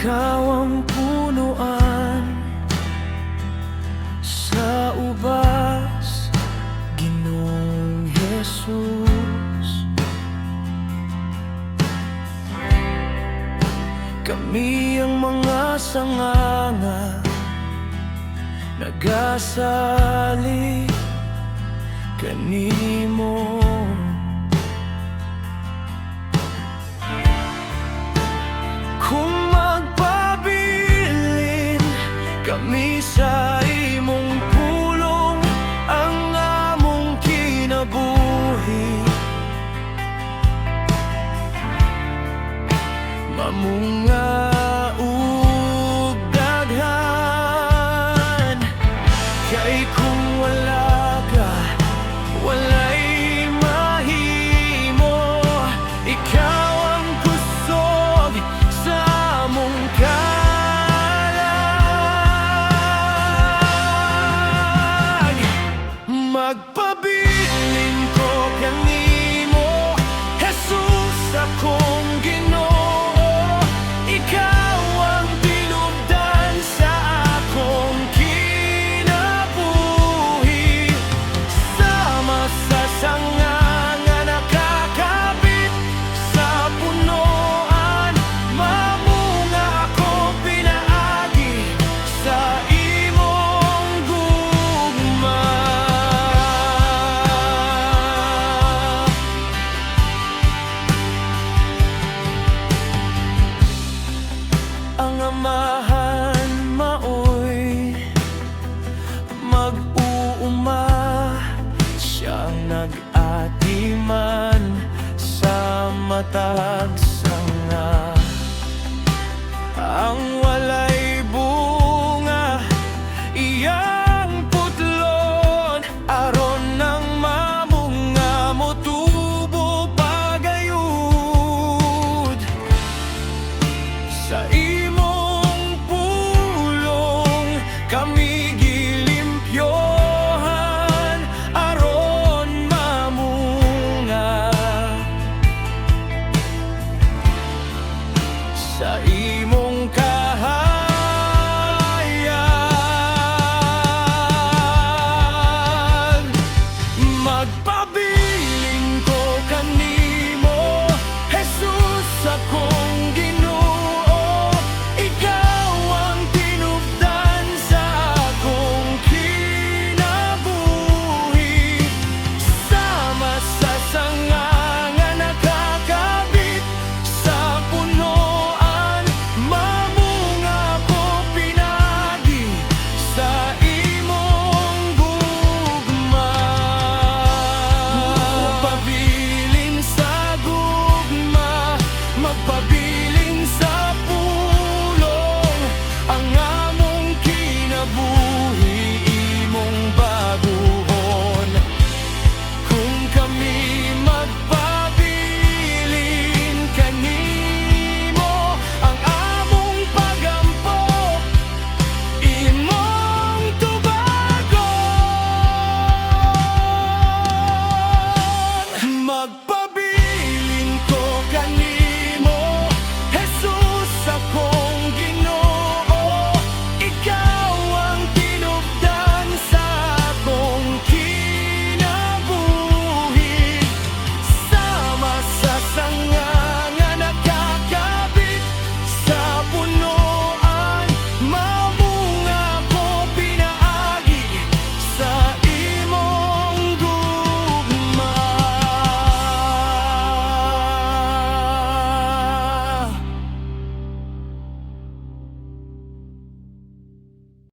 Ikaw ang punuan sa ubas, Ginoong Jesus. Kami ang mga sanganga, nagasali kanimo. Kung magpabilin kami sa imong pulong, ang among kinabuhi mamunga ug daghan. Kay kung wala ka, walay mahimo. Ikaw ang kusog sa among kalag. Magpabilin ko kanimo, Jesus akong Ginoo. Ikaw ang tinubdan sa akong kinabuhi. Sama sa sanga nga nakakabit sa punoan, mamunga ako pinaagi sa imong gugma. Ang amahan maoy mag-uuma, siyang nag-atiman sa matag sanga. Ang walay bunga iyang putlon, aron nang mamunga mo tubo pagayud. Sa imong pulong kami gilimpyohan, aron mamunga. Sa